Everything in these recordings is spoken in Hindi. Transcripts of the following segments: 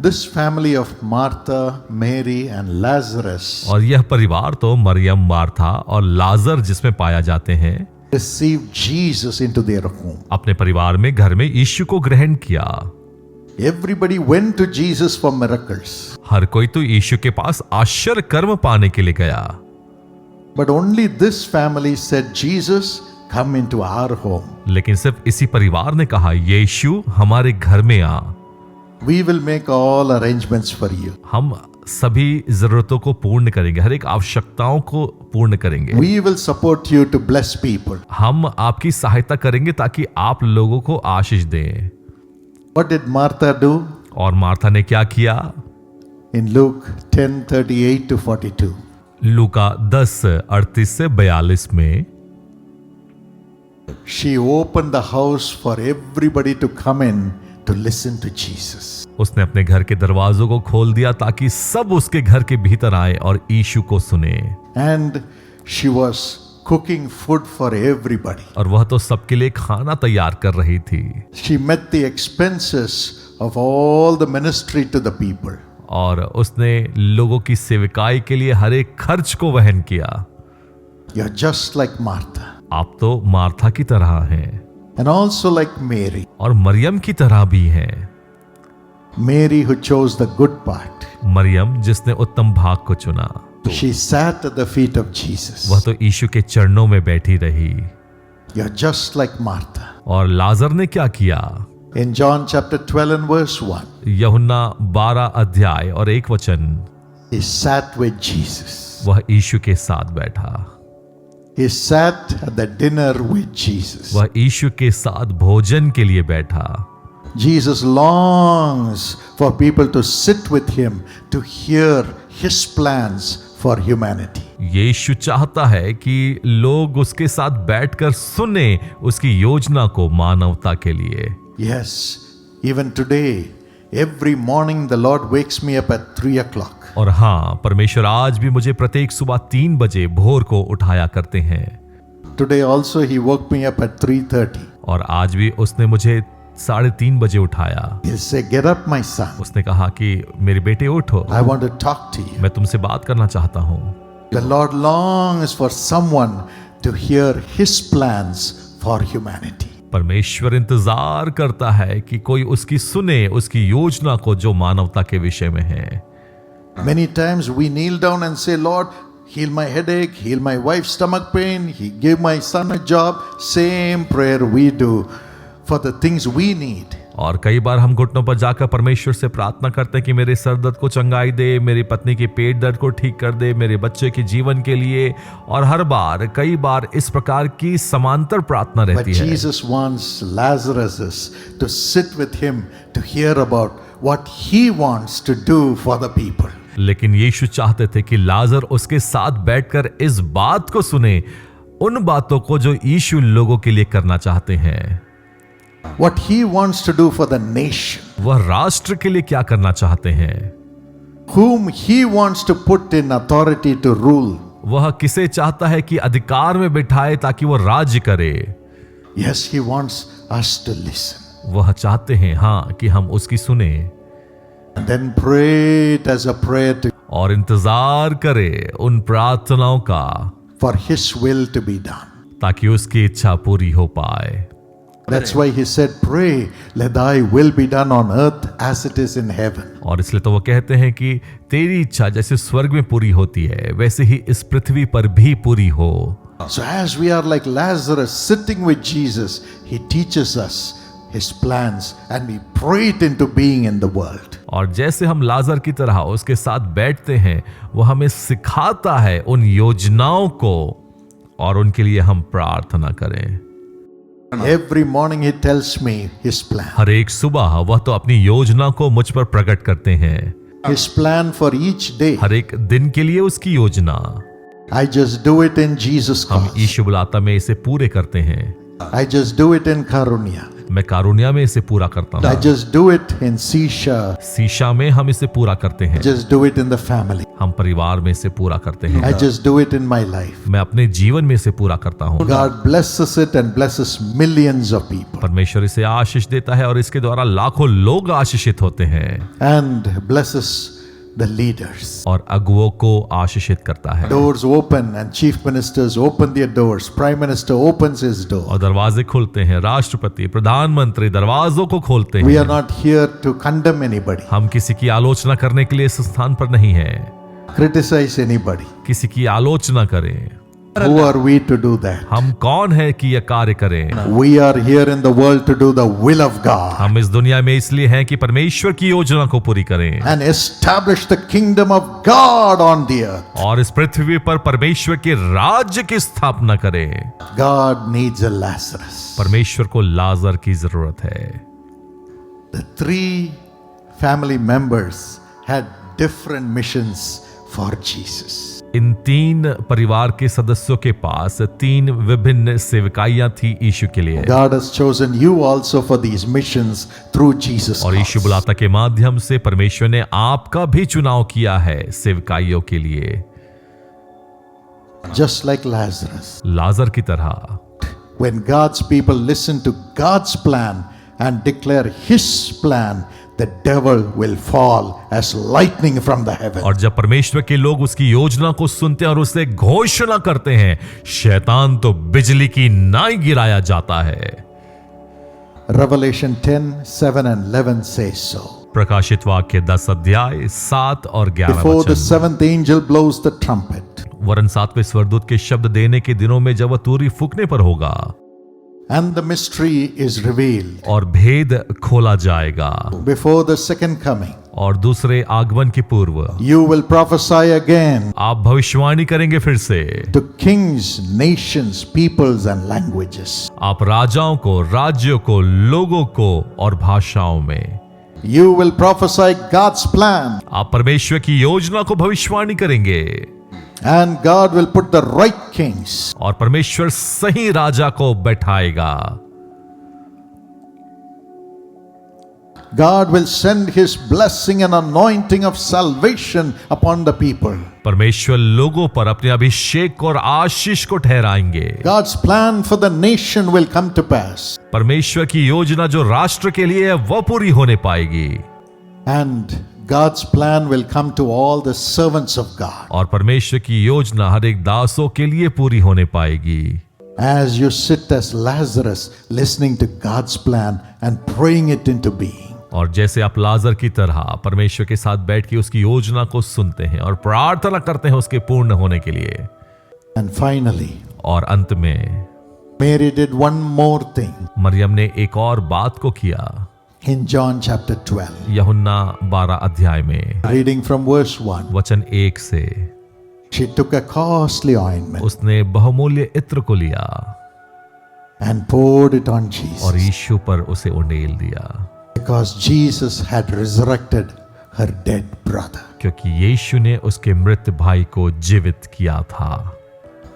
This family of Martha, Mary and Lazarus और यह परिवार तो मरियम, मार्था और लाजर जिसमें पाया जाते हैं, received Jesus into their home. अपने परिवार में, घर में यीशु को ग्रहण किया। Everybody went to Jesus for miracles. हर कोई तो यीशु के पास आश्चर्य कर्म पाने के लिए गया, But only this family said, Jesus, come into our home. लेकिन सिर्फ इसी परिवार ने कहा, यीशु हमारे घर में आ, We will make all arrangements for you. हम सभी जरूरतों को पूर्ण करेंगे, हर एक आवश्यकताओं को पूर्ण करेंगे। We will support you to bless people. हम आपकी सहायता करेंगे ताकि आप लोगों को आशीष दें। What did Martha do? और मार्था ने क्या किया? In Luke 10:38 to 42. लूका 10:38 से 42 में She opened the house for everybody to come in to listen to Jesus. उसने अपने घर के दरवाजों को खोल दिया ताकि सब उसके घर के भीतर आए और यीशु को सुने। And she was cooking food for everybody. और वह तो सबके लिए खाना तैयार कर रही थी। She met the expenses of all the ministry to the people. और उसने लोगों की सेवकाई के लिए हर एक खर्च को वहन किया। You're just like Martha. आप तो मार्था की तरह हैं And also like Mary. और मरियम की तरह भी हैं। Mary who chose the good part. Maryam जिसने उत्तम भाग को चुना, She sat at the feet of Jesus. वह तो यीशु के चरणों में बैठी रही। You're just like Martha. और लाजर ने क्या किया? In John chapter 12 and verse 1, यूहन्ना 12 अध्याय और 1 वचन, he sat with Jesus. वह यीशु के साथ बैठा। He sat at the dinner with Jesus. वह यीशु के साथ भोजन के लिए बैठा। Jesus longs for people to sit with him to hear his plans for humanity. यीशु चाहता है कि लोग उसके साथ बैठकर सुने उसकी योजना को मानवता के लिए। Yes, even today, every morning the Lord wakes me up at 3 o'clock. और हाँ, परमेश्वर आज भी मुझे प्रत्येक सुबह 3 बजे भोर को उठाया करते हैं। Today also he woke me up at 3:30. और आज भी उसने मुझे 3:30 बजे उठाया। He'll say, "Get up, my son. उसने कहा कि मेरे बेटे उठो, I want to talk to you." मैं तुमसे बात करना चाहता हूँ। The Lord longs for someone to hear his plans for humanity. परमेश्वर इंतजार करता है कि कोई उसकी सुने, उसकी योजना को जो मानवता के विषय में है। Many times we kneel down and say, "Lord, heal my headache, heal my wife's stomach pain, give my son a job." Same prayer we do for the things we need. और कई बार हम घुटनों पर जाकर परमेश्वर से प्रार्थना करते हैं कि मेरे सर दर्द को चंगाई दे, मेरी पत्नी के पेट दर्द को ठीक कर दे, मेरे बच्चे के जीवन के लिए। और हर बार, कई बार इस प्रकार की समांतर प्रार्थना But रहती है। Jesus wants Lazarus to sit with him to hear about what he wants to do for the people. लेकिन यीशु चाहते थे कि लाजर उसके साथ बैठकर इस बात को सुने, उन बातों को जो यीशु लोगों के लिए करना चाहते हैं। What he wants to do for the nation. वह राष्ट्र के लिए क्या करना चाहते हैं, Whom he wants to put in authority to rule. वह किसे चाहता है कि अधिकार में बिठाए ताकि वह राज्य करे। Yes, he wants us to listen. वह चाहते हैं, हाँ, कि हम उसकी सुने And then pray it as a prayer to, और इंतजार करे उन प्रार्थनाओं का, for his will to be done. ताकि उसकी इच्छा पूरी हो पाए। That's why he said, "Pray, let thy will be done on earth as it is in heaven." और इसलिए तो वो कहते हैं कि तेरी इच्छा जैसे स्वर्ग में पूरी होती है, वैसे ही इस पृथ्वी पर भी पूरी हो। So as we are like Lazarus sitting with Jesus, he teaches us his plans and we pray it into being in the world. और जैसे हम लाजर की तरह उसके साथ बैठते हैं, वो हमें सिखाता है उन योजनाओं को, और उनके लिए हम प्रार्थना करें। Every morning he tells me his plan. हर एक सुबह वह तो अपनी योजना को मुझ पर प्रकट करते हैं। His plan for each day. हर एक दिन के लिए उसकी योजना। I just do it in Jesus' हम cause. यीशु बुलाता में इसे पूरे करते हैं। I just do it in Karunya. मैं कारुण्या में इसे पूरा करता I हूँ। just do it in Sisha. सीशा में हम इसे पूरा करते हैं, Just do it in the family. हम परिवार में इसे पूरा करते हैं, I just do it in my life. मैं अपने जीवन में इसे पूरा करता हूँ। God blesses it and blesses millions of people परमेश्वर इसे आशीष देता है और इसके द्वारा लाखों लोग आशीषित होते हैं and blesses the leaders. और अगुओं को आशीषित करता है। Doors open and chief ministers open their doors. Prime minister opens his door. और दरवाजे खुलते हैं, राष्ट्रपति प्रधानमंत्री दरवाजों को खोलते We are हैं। not here to condemn anybody, हम किसी की आलोचना करने के लिए इस स्थान पर नहीं है, criticize anybody. किसी की आलोचना करें। Who are we to do that? हम कौन है कि यह कार्य करें? We are here in the world to do the will of God हम इस दुनिया में इसलिए हैं कि परमेश्वर की योजना को पूरी करें and establish the kingdom of God on the earth. और इस पृथ्वी पर परमेश्वर के राज्य की स्थापना करें। God needs a Lazarus. परमेश्वर को लाजर की जरूरत है। The three family members had different missions for Jesus. इन तीन परिवार के सदस्यों के पास तीन विभिन्न सेवकाइयां थी यीशु के लिए, God has chosen you also for these missions through Jesus और यीशु Christ. बुलाता के माध्यम से परमेश्वर ने आपका भी चुनाव किया है सेवकाइयों के लिए, Just like Lazarus. लाजर की तरह। When God's people listen to God's plan and declare His plan, the devil will fall as lightning from the heaven. और जब परमेश्वर के लोग उसकी योजना को सुनते हैं और उसे घोषणा करते हैं, शैतान तो बिजली की नाई गिराया जाता है। Revelation 10, 7 and 11 says so. प्रकाशित वाक्य 10 अध्याय 7 और 11 Before the वचन। seventh angel blows the trumpet, वरन सातवें स्वर्गदूत के शब्द देने के दिनों में जब वह तुरही फूंकने पर होगा and the mystery is revealed. और भेद खोला जाएगा, Before the second coming, और दूसरे आगमन के पूर्व you will prophesy again आप भविष्यवाणी करेंगे फिर से। to kings, nations, peoples and languages. आप राजाओं को, राज्यों को, लोगों को और भाषाओं में। You will prophesy God's plan आप परमेश्वर की योजना को भविष्यवाणी करेंगे and God will put the right kings. और परमेश्वर सही राजा को बैठाएगा। God will send His blessing and anointing of salvation upon the people. परमेश्वर लोगों पर अपने अभिषेक और आशीष को ठहराएंगे। God's plan for the nation will come to pass. परमेश्वर की योजना जो राष्ट्र के लिए है वह पूरी होने पाएगी And God's plan will come to all the servants of God. और परमेश्वर की योजना हर एक दासों के लिए पूरी होने पाएगी। As you sit as Lazarus listening to God's plan and praying it into being. और जैसे आप लाजर की तरह परमेश्वर के साथ बैठ के उसकी योजना को सुनते हैं और प्रार्थना करते हैं उसके पूर्ण होने के लिए। And finally, और अंत में Mary did one more thing Maryam ने एक और बात को किया। in John chapter 12. यूहन्ना 12 अध्याय में Reading from verse 1. वचन 1 से, She took a costly ointment उसने बहुमूल्य इत्र को लिया and poured it on और Jesus यीशु पर उसे उंडेल दिया, because Jesus had resurrected her dead brother. क्योंकि यीशु ने उसके मृत भाई को जीवित किया था।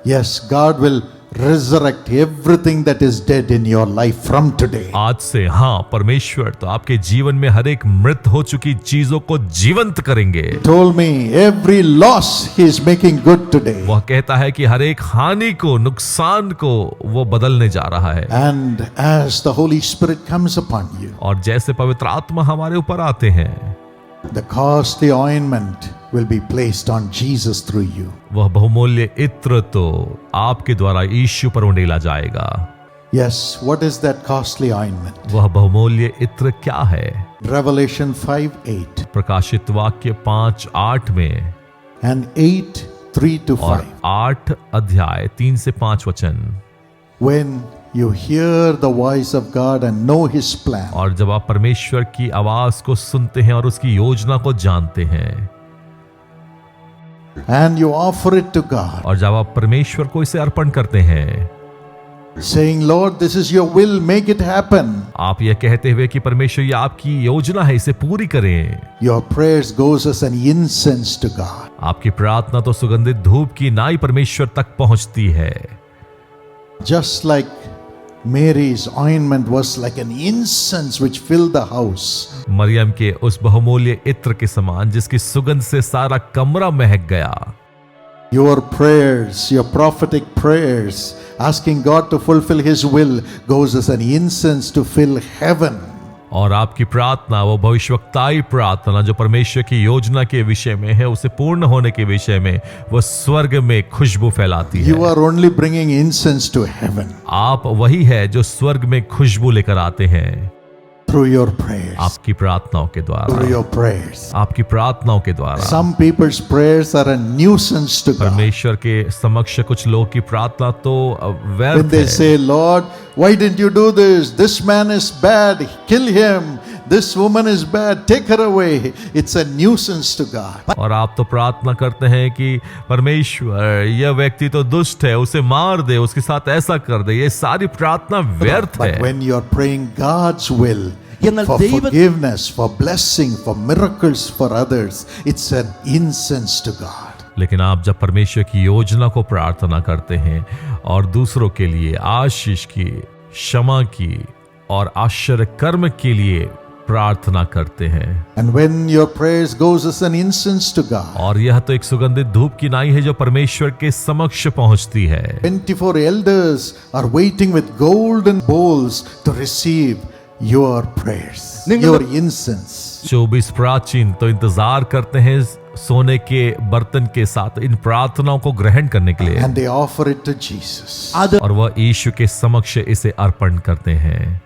Yes, God will resurrect everything that is dead in your life from today. आज से हाँ, परमेश्वर तो आपके जीवन में हर एक मृत हो चुकी चीजों को जीवंत करेंगे। Told me every loss He is making good today. वह कहता है कि हर एक हानि को, नुकसान को वो बदलने जा रहा है। And as the Holy Spirit comes upon you, और जैसे पवित्र आत्मा हमारे ऊपर आते हैं, the costly ointment will be placed on Jesus through you. वह बहुमूल्य इत्र तो आपके द्वारा यीशु पर उंडेला जाएगा। Yes, what is that costly ointment? वह बहुमूल्य इत्र क्या है? Revelation 5:8 प्रकाशित वाक्य 5:8 में and 8:3 to और 5. 8 अध्याय 3 से 5 वचन। When you hear the voice of God and know His plan, और जब आप परमेश्वर की आवाज को सुनते हैं और उसकी योजना को जानते हैं and you offer it to God, और जब आप परमेश्वर को इसे अर्पण करते हैं, saying, Lord, this is your will, make it happen. आप यह कहते हुए कि परमेश्वर ये आपकी योजना है, इसे पूरी करें, Your prayers goes as an incense to God. आपकी प्रार्थना तो सुगंधित धूप की नाई परमेश्वर तक पहुंचती है। Just like Mary's ointment was like an incense which filled the house. Maryam के उस बहुमूल्य इत्र के समान जिसकी सुगंध से सारा कमरा महक गया। Your prayers, your prophetic prayers, asking God to fulfill His will, goes as an incense to fill heaven. और आपकी प्रार्थना, वो भविष्यवक्ताई प्रार्थना जो परमेश्वर की योजना के विषय में है, उसे पूर्ण होने के विषय में, वो स्वर्ग में खुशबू फैलाती है। You are only bringing incense to heaven आप वही है जो स्वर्ग में खुशबू लेकर आते हैं through your prayers. आपकी प्रार्थनाओं के Through द्वारा, your prayers. आपकी प्रार्थनाओं के द्वारा। Some people's prayers are a nuisance to God. परमेश्वर के समक्ष कुछ लोगों की प्रार्थना तो When व्यर्थ they है। say, Lord, why didn't you do this? This man is bad. Kill him. This woman is bad. Take her away. It's a nuisance to God. और आप तो प्रार्थना करते हैं कि परमेश्वर, यह व्यक्ति तो दुष्ट है, उसे मार दे, उसके साथ ऐसा कर दे। ये सारी प्रार्थना व्यर्थ But है। when you're praying God's will, എന്നാൽ for ദൈവ forgiveness, for blessing, for miracles for others, it's an incense to God. लेकिन आप जब परमेश्वर की योजना को प्रार्थना करते हैं और दूसरों के लिए आशीष की, क्षमा की और आश्चर्य कर्म के लिए प्रार्थना करते हैं, And when your prayers goes as an incense to God, और यह तो एक सुगंधित धूप की नाई है जो परमेश्वर के समक्ष पहुंचती है। 24 elders are waiting with golden bowls to receive your prayers, your incense. 24 प्राचीन तो इंतजार करते हैं सोने के बर्तन के साथ इन प्रार्थनाओं को ग्रहण करने के लिए, And they offer it to Jesus. അത് और वह यीशु के समक्ष इसे अर्पण करते हैं।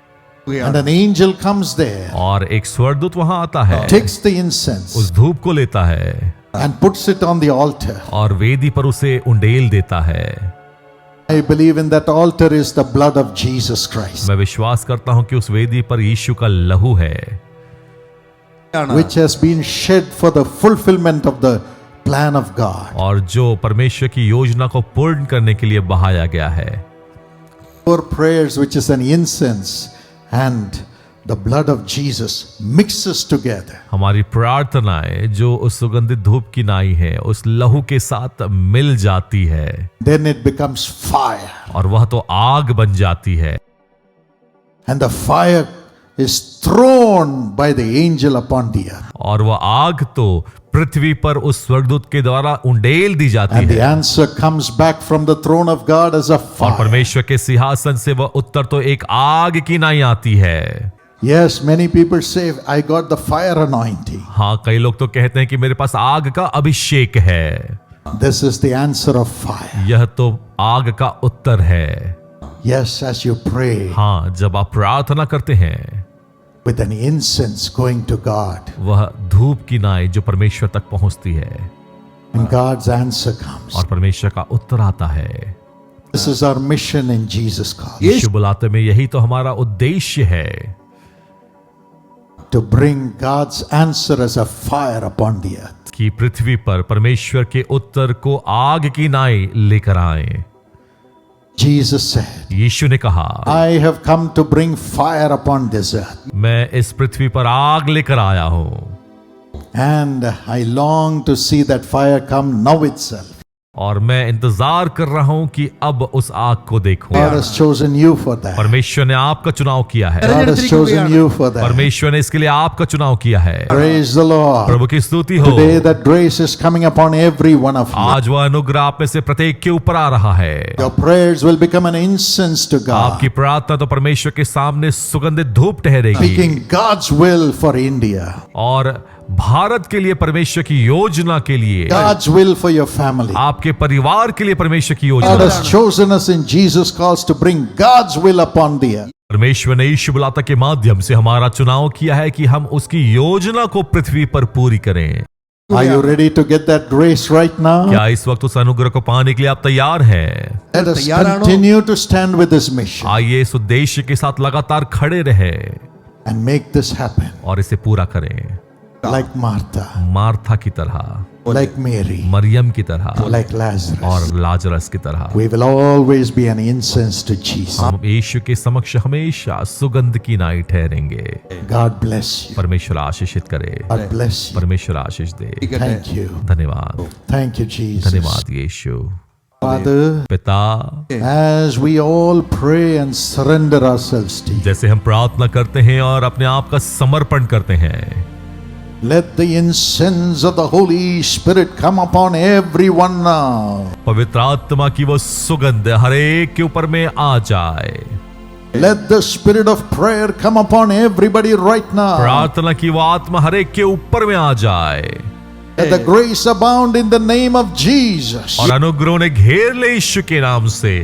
And an angel comes there, और एक स्वर्गदूत वहां आता है, takes the incense उस धूप को लेता है and puts it on the altar. और वेदी पर उसे उंडेल देता है। I believe in that altar is the blood of Jesus Christ, मैं विश्वास करता हूं कि उस वेदी पर यीशु का लहू है, which has been shed for the fulfillment of the plan of God. और जो परमेश्वर की योजना को पूर्ण करने के लिए बहाया गया है। Your prayers, which is an incense, and the blood of Jesus mixes together. हमारी प्रार्थनाएं जो उस सुगंधित धूप की नाई है, उस लहू के साथ मिल जाती है, Then it becomes fire. और वह तो आग बन जाती है, And the fire is thrown by the angel upon the earth. और वह आग तो पृथ्वी पर उस स्वर्गदूत के द्वारा उंडेल दी जाती And the है, answer comes back from the throne of God as a और fire. परमेश्वर के सिंहासन से वह उत्तर तो एक आग की नाई आती है। Yes, many people say, I got the fire anointing. हाँ, कई लोग तो कहते हैं कि मेरे पास आग का अभिषेक है। This is the answer of fire. यह तो आग का उत्तर है। Yes, as you pray हाँ, जब आप प्रार्थना करते हैं, with an incense going to God, वह धूप की नाई जो परमेश्वर तक पहुंचती है, and God's answer comes. और परमेश्वर का उत्तर आता है। This is our mission in Jesus Christ, यीशु बुलाते में यही तो हमारा उद्देश्य है, to bring God's answer as a fire upon the earth. कि पृथ्वी पर परमेश्वर के उत्तर को आग की नाई लेकर आए। Jesus said, यीशु ने कहा, I have come to bring fire upon this earth, मैं इस पृथ्वी पर आग लेकर आया हूं, and I long to see that fire come now itself. और मैं इंतजार कर रहा हूं कि अब उस आग को देखूं। God has chosen you for that. परमेश्वर ने आपका चुनाव किया है, God has chosen you for that. परमेश्वर ने इसके लिए आपका चुनाव किया है। Praise the Lord. प्रभु की स्तुति हो। Today that grace is coming upon every one of you. आज वह अनुग्रह आप में से प्रत्येक के ऊपर आ रहा है। Your prayers will become an incense to God, आपकी प्रार्थना तो परमेश्वर के सामने सुगंधित धूप ठहरेगी, speaking God's will for India, और भारत के लिए परमेश्वर की योजना के लिए, God's will for your family. आपके परिवार के लिए परमेश्वर की God योजना। has chosen us in Jesus calls to bring God's will upon the earth. परमेश्वर ने यीशु बुलाता के माध्यम से हमारा चुनाव किया है कि हम उसकी योजना को पृथ्वी पर पूरी करें। Are you ready to get that grace right now? क्या इस वक्त उस अनुग्रह को पाने के लिए आप तैयार हैं? Let us continue to stand with this mission आइए इस उद्देश्य के साथ लगातार खड़े रहें and make this happen. और इसे पूरा करें, Like Martha, मार्था की तरह, like Mary, मरियम की तरह, like Lazarus. और लाजरस की तरह। We will always be an incense to Jesus. हम यीशु के समक्ष हमेशा सुगंध की नाई ठहरेंगे। God bless you. परमेश्वर आशीषित करे, God bless you. परमेश्वर आशीष दे। Thank you. धन्यवाद, Thank you, Jesus. धन्यवाद यीशु। Father, पिता, as we all pray and surrender ourselves to you, जैसे हम प्रार्थना करते हैं और अपने आप का समर्पण करते हैं, let the incense of the Holy Spirit come upon everyone now. पवित्र आत्मा की वो सुगंध हर एक के ऊपर में आ जाए। Let the spirit of prayer come upon everybody right now. प्रार्थना की वो आत्मा हर एक के ऊपर में आ जाए Let the grace abound in the name of Jesus. और अनुग्रह ने घेर ले यीशु के नाम से।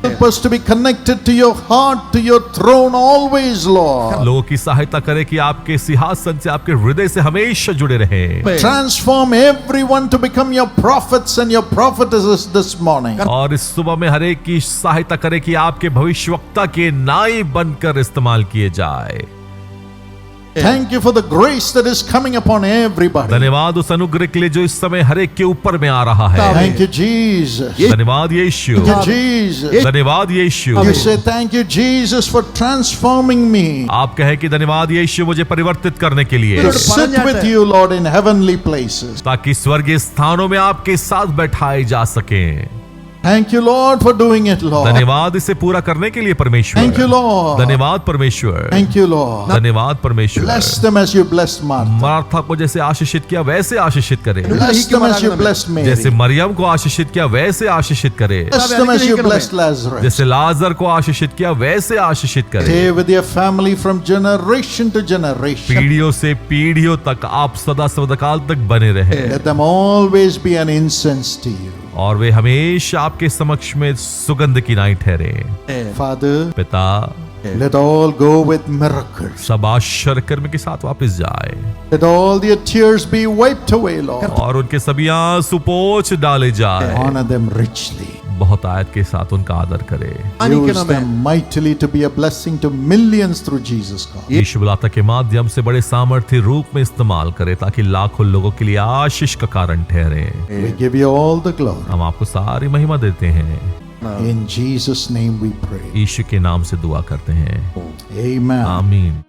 Help us to be connected to your heart, to your throne always, Lord. लोगों की सहायता करे कि आपके सिंहासन से, आपके हृदय से हमेशा जुड़े रहें। Transform everyone to become your prophets and your prophetesses this morning. और इस सुबह में हर एक की सहायता करे कि आपके भविष्यवक्ता के नाई बनकर इस्तेमाल किए जाए। Thank you for the grace that is coming upon everybody. धन्यवाद उस अनुग्रह के लिए जो इस समय हर एक के ऊपर में आ रहा है। Thank you, Jesus. धन्यवाद यीशु, Thank you, Jesus. धन्यवाद यीशु। You say thank you, Jesus, for transforming me. आप कहें कि धन्यवाद यीशु मुझे परिवर्तित करने के लिए, To sit with you, Lord, in heavenly places. ताकि स्वर्गीय स्थानों में आपके साथ बैठाए जा सकें। Thank you, Lord, for doing it, Lord. धन्यवाद इसे पूरा करने के लिए परमेश्वर। Thank you, Lord. धन्यवाद परमेश्वर। Thank you, Lord. धन्यवाद परमेश्वर। Bless them as you blessed Martha. Martha को जैसे आशीषित किया वैसे आशीषित करे, Bless them as you blessed Mary. जैसे मरियम को आशीषित किया वैसे आशीषित करे, Bless them as you blessed Lazarus. जैसे लाजर को आशीषित किया वैसे आशीषित करे। Stay with your family from generation to generation. पीढ़ियों से पीढ़ियों तक आप सदा सदाकाल तक बने रहे Let them always be an incense to you. और वे हमेशा आपके समक्ष में सुगंध की नाई ठहरे। Father, पिता, let all go with miracles. सब आश्चर्य कर्म के साथ वापस जाए Let all their tears be wiped away, Lord. और उनके सभी आंसू पोंछ डाले जाए। Honor them richly. बहुत आयत के साथ उनका आदर करे। Use them mightily to be a blessing to millions through Jesus Christ. यीशु बुलाता के माध्यम से बड़े सामर्थ्य रूप में इस्तेमाल करे ताकि लाखों लोगों के लिए आशीष का कारण ठहरे। We give you all the glory. हम आपको सारी महिमा देते हैं। In Jesus' name we pray. यीशु के नाम से दुआ करते हैं। Amen. आमीन।